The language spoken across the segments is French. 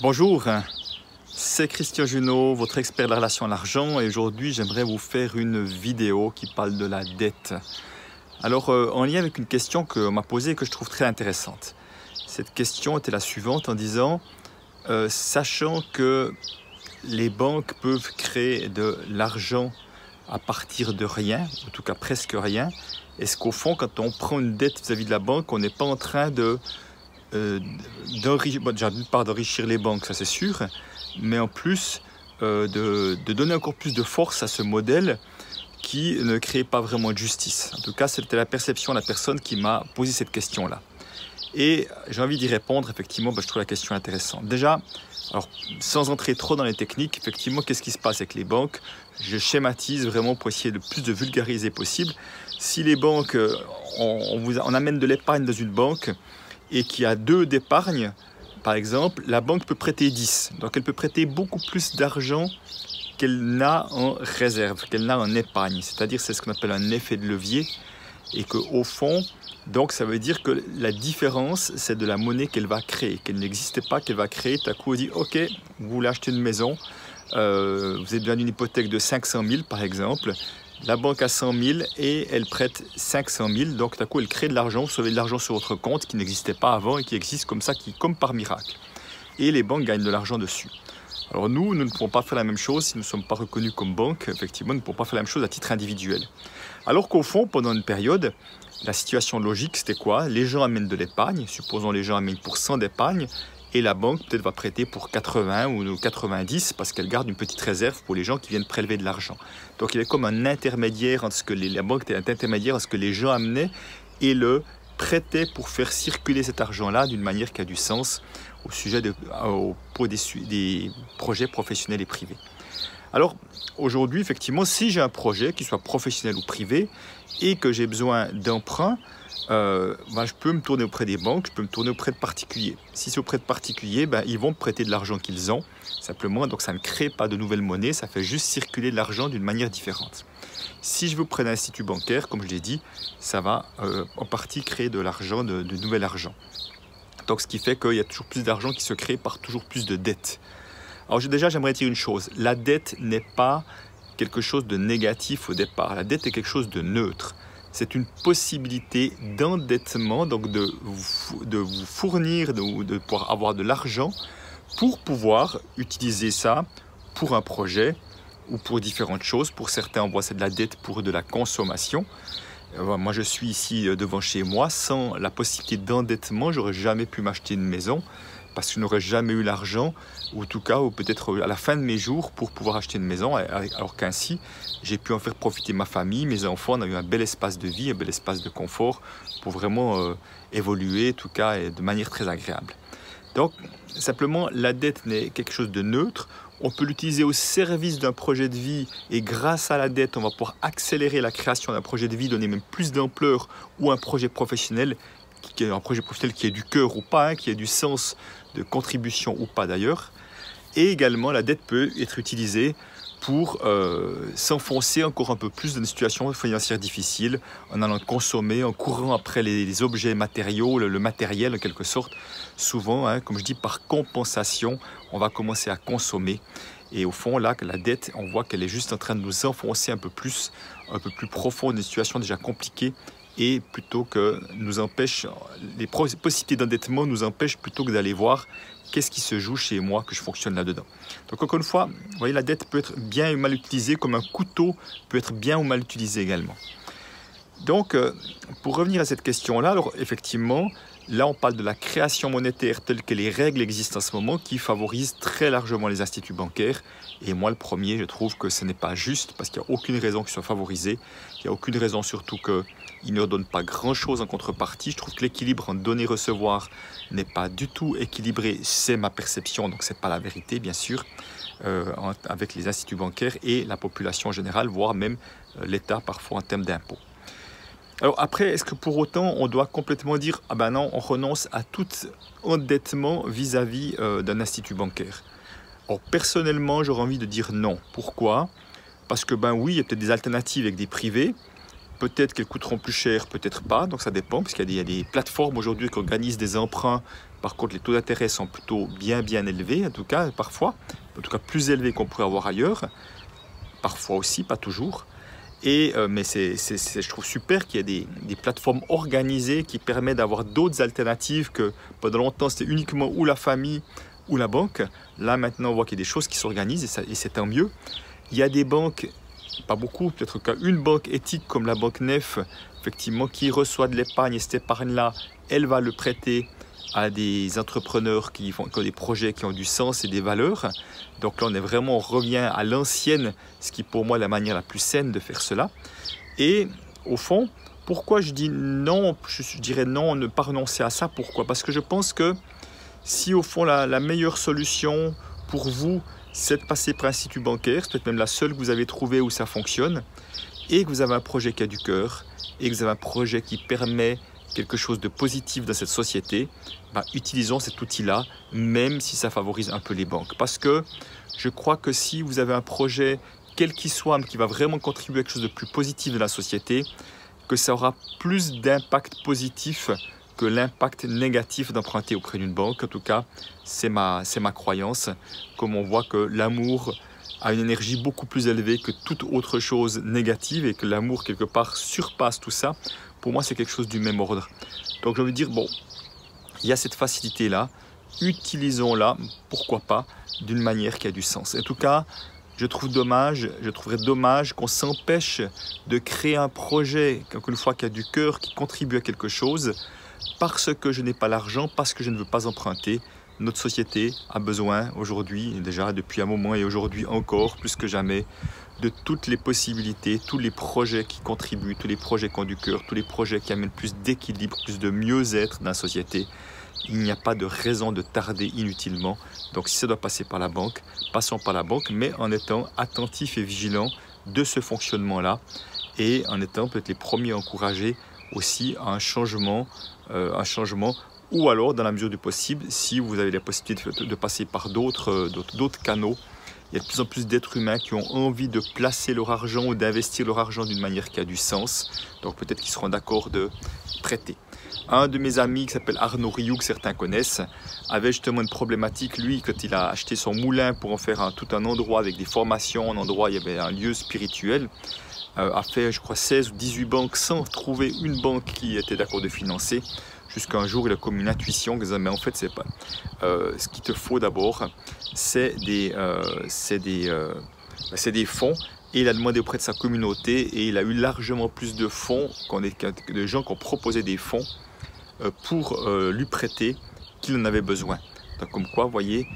Bonjour, c'est Christian Junot, votre expert de la relation à l'argent, et aujourd'hui j'aimerais vous faire une vidéo qui parle de la dette. Alors en lien avec une question qu'on m'a posée et que je trouve très intéressante. Cette question était la suivante en disant, sachant que les banques peuvent créer de l'argent à partir de rien, en tout cas presque rien, est-ce qu'au fond quand on prend une dette vis-à-vis de la banque, on n'est pas en train d'enrichir les banques, ça c'est sûr, mais en plus de donner encore plus de force à ce modèle qui ne crée pas vraiment de justice. En tout cas, c'était la perception de la personne qui m'a posé cette question-là. Et j'ai envie d'y répondre, effectivement, je trouve la question intéressante. Déjà, alors, sans entrer trop dans les techniques, effectivement, qu'est-ce qui se passe avec les banques? Je schématise vraiment pour essayer le plus de vulgariser possible. Si les banques, on amène de l'épargne dans une banque, et qui a 2 d'épargne, par exemple, la banque peut prêter 10. Donc elle peut prêter beaucoup plus d'argent qu'elle n'a en réserve, qu'elle n'a en épargne. C'est-à-dire c'est ce qu'on appelle un effet de levier. Et qu'au fond, donc ça veut dire que la différence, c'est de la monnaie qu'elle va créer, qu'elle n'existait pas, qu'elle va créer. Tout à coup, on dit, ok, vous voulez acheter une maison, vous avez besoin d'une hypothèque de 500 000 par exemple. La banque a 100 000 et elle prête 500 000. Donc, tout à coup, elle crée de l'argent, vous savez de l'argent sur votre compte qui n'existait pas avant et qui existe comme ça, comme par miracle. Et les banques gagnent de l'argent dessus. Alors, nous ne pouvons pas faire la même chose si nous ne sommes pas reconnus comme banque. Effectivement, nous ne pouvons pas faire la même chose à titre individuel. Alors qu'au fond, pendant une période, la situation logique, c'était quoi? Les gens amènent de l'épargne. Supposons les gens amènent pour 100 d'épargne. Et la banque peut-être va prêter pour 80 ou 90 parce qu'elle garde une petite réserve pour les gens qui viennent prélever de l'argent. Donc il est comme un intermédiaire entre ce que la banque est un intermédiaire entre ce que les gens amenaient et le prêtaient pour faire circuler cet argent-là d'une manière qui a du sens au sujet pour des projets professionnels et privés. Alors aujourd'hui, effectivement, si j'ai un projet, qu'il soit professionnel ou privé, et que j'ai besoin d'emprunt, je peux me tourner auprès des banques, je peux me tourner auprès de particuliers. Si c'est auprès de particuliers, ils vont me prêter de l'argent qu'ils ont, simplement, donc ça ne crée pas de nouvelle monnaie, ça fait juste circuler de l'argent d'une manière différente. Si je veux auprès d'un institut bancaire, comme je l'ai dit, ça va en partie créer de l'argent, de nouvel argent. Donc ce qui fait qu'il y a toujours plus d'argent qui se crée par toujours plus de dettes. Alors déjà, j'aimerais dire une chose, la dette n'est pas quelque chose de négatif au départ, la dette est quelque chose de neutre. C'est une possibilité d'endettement, donc de vous fournir, de pouvoir avoir de l'argent pour pouvoir utiliser ça pour un projet ou pour différentes choses. Pour certains, on voit c'est de la dette pour de la consommation. Moi, je suis ici devant chez moi. Sans la possibilité d'endettement, j'aurais jamais pu m'acheter une maison parce que je n'aurais jamais eu l'argent, ou en tout cas, ou peut-être à la fin de mes jours, pour pouvoir acheter une maison, alors qu'ainsi, j'ai pu en faire profiter ma famille, mes enfants, on a eu un bel espace de vie, un bel espace de confort, pour vraiment évoluer, en tout cas, et de manière très agréable. Donc, simplement, la dette n'est quelque chose de neutre, on peut l'utiliser au service d'un projet de vie, et grâce à la dette, on va pouvoir accélérer la création d'un projet de vie, donner même plus d'ampleur, ou un projet professionnel, qui ait du cœur ou pas, qui ait du sens de contribution ou pas d'ailleurs. Et également, la dette peut être utilisée pour s'enfoncer encore un peu plus dans une situation financière difficile, en allant consommer, en courant après les objets matériaux, le matériel en quelque sorte. Souvent, comme je dis, par compensation, on va commencer à consommer. Et au fond, là, la dette, on voit qu'elle est juste en train de nous enfoncer un peu plus profond dans une situation déjà compliquée, et plutôt que nous empêche, les possibilités d'endettement nous empêchent plutôt que d'aller voir qu'est-ce qui se joue chez moi, que je fonctionne là-dedans. Donc encore une fois, vous voyez, la dette peut être bien ou mal utilisée, comme un couteau peut être bien ou mal utilisé également. Donc, pour revenir à cette question-là, alors effectivement, là on parle de la création monétaire telle que les règles existent en ce moment, qui favorisent très largement les instituts bancaires. Et moi, le premier, je trouve que ce n'est pas juste, parce qu'il n'y a aucune raison qu'ils soient favorisés. Il n'y a aucune raison surtout qu'ils ne donnent pas grand-chose en contrepartie. Je trouve que l'équilibre en donner-recevoir n'est pas du tout équilibré. C'est ma perception, donc ce n'est pas la vérité, bien sûr, avec les instituts bancaires et la population en général, voire même l'État parfois en termes d'impôts. Alors après, est-ce que pour autant on doit complètement dire « Ah ben non, on renonce à tout endettement vis-à-vis d'un institut bancaire ». Alors personnellement, j'aurais envie de dire non. Pourquoi? Parce que oui, il y a peut-être des alternatives avec des privés. Peut-être qu'elles coûteront plus cher, peut-être pas, donc ça dépend, parce qu'il y a des plateformes aujourd'hui qui organisent des emprunts Par contre, les taux d'intérêt sont plutôt bien élevés, en tout cas, parfois. En tout cas, plus élevés qu'on pourrait avoir ailleurs. Parfois aussi, pas toujours. Mais je trouve super qu'il y ait des plateformes organisées qui permettent d'avoir d'autres alternatives que pendant longtemps, c'était uniquement ou la famille ou la banque. Là, maintenant, on voit qu'il y a des choses qui s'organisent et c'est tant mieux. Il y a des banques, pas beaucoup, peut-être qu'une banque éthique comme la Banque Nef, effectivement, qui reçoit de l'épargne et cette épargne-là, elle va le prêter à des entrepreneurs qui ont des projets qui ont du sens et des valeurs. Donc là, on revient à l'ancienne, ce qui pour moi est la manière la plus saine de faire cela. Et au fond, pourquoi je dis non, je dirais non, ne pas renoncer à ça, pourquoi? Parce que je pense que si au fond la meilleure solution pour vous, c'est de passer par un institut bancaire, c'est peut-être même la seule que vous avez trouvée où ça fonctionne, et que vous avez un projet qui a du cœur, et que vous avez un projet qui permet quelque chose de positif dans cette société, utilisons cet outil-là, même si ça favorise un peu les banques. Parce que je crois que si vous avez un projet, quel qu'il soit, mais qui va vraiment contribuer à quelque chose de plus positif dans la société, que ça aura plus d'impact positif que l'impact négatif d'emprunter auprès d'une banque. En tout cas, c'est ma croyance. Comme on voit que l'amour a une énergie beaucoup plus élevée que toute autre chose négative et que l'amour, quelque part, surpasse tout ça, pour moi, c'est quelque chose du même ordre. Donc, j'ai envie de dire, bon, il y a cette facilité-là, utilisons-la, pourquoi pas, d'une manière qui a du sens. En tout cas, je trouverais dommage qu'on s'empêche de créer un projet, encore une fois, qui a du cœur, qui contribue à quelque chose, parce que je n'ai pas l'argent, parce que je ne veux pas emprunter. Notre société a besoin aujourd'hui, déjà depuis un moment et aujourd'hui encore, plus que jamais, de toutes les possibilités, tous les projets qui contribuent, tous les projets qui ont du cœur, tous les projets qui amènent plus d'équilibre, plus de mieux-être dans la société. Il n'y a pas de raison de tarder inutilement. Donc si ça doit passer par la banque, passons par la banque, mais en étant attentifs et vigilants de ce fonctionnement-là et en étant peut-être les premiers à encourager aussi à un changement ou alors, dans la mesure du possible, si vous avez la possibilité de passer par d'autres canaux. Il y a de plus en plus d'êtres humains qui ont envie de placer leur argent ou d'investir leur argent d'une manière qui a du sens. Donc peut-être qu'ils seront d'accord de prêter. Un de mes amis qui s'appelle Arnaud Rioux, que certains connaissent, avait justement une problématique, lui, quand il a acheté son moulin pour en faire tout un endroit avec des formations, un endroit, il y avait un lieu spirituel, a fait, je crois, 16 ou 18 banques sans trouver une banque qui était d'accord de financer. Jusqu'à un jour, il a comme une intuition que mais en fait, c'est pas. Ce qu'il te faut d'abord, c'est des fonds. Et il a demandé auprès de sa communauté et il a eu largement plus de fonds, de gens qui ont proposé des fonds pour lui prêter qu'il en avait besoin. Donc comme quoi, vous voyez,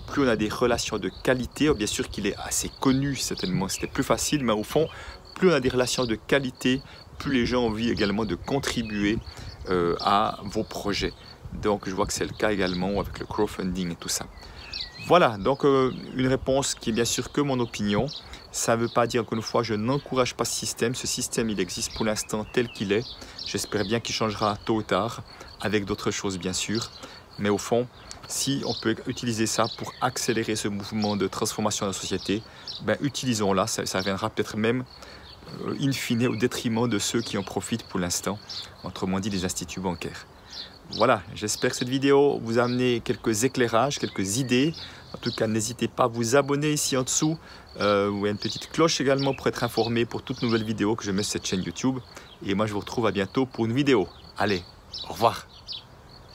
plus on a des relations de qualité, bien sûr qu'il est assez connu, certainement c'était plus facile, mais au fond, plus on a des relations de qualité, plus les gens ont envie également de contribuer à vos projets. Donc je vois que c'est le cas également avec le crowdfunding et tout ça. Voilà, donc une réponse qui est bien sûr que mon opinion. Ça ne veut pas dire qu'une fois je n'encourage pas ce système. Ce système, il existe pour l'instant tel qu'il est. J'espère bien qu'il changera tôt ou tard, avec d'autres choses bien sûr. Mais au fond, si on peut utiliser ça pour accélérer ce mouvement de transformation de la société, utilisons-la. Ça viendra peut-être même in fine au détriment de ceux qui en profitent pour l'instant, autrement dit les instituts bancaires. Voilà, j'espère que cette vidéo vous a amené quelques éclairages, quelques idées. En tout cas, n'hésitez pas à vous abonner ici en dessous. Il y a une petite cloche également pour être informé pour toutes nouvelles vidéos que je mets sur cette chaîne YouTube. Et moi, je vous retrouve à bientôt pour une vidéo. Allez, au revoir.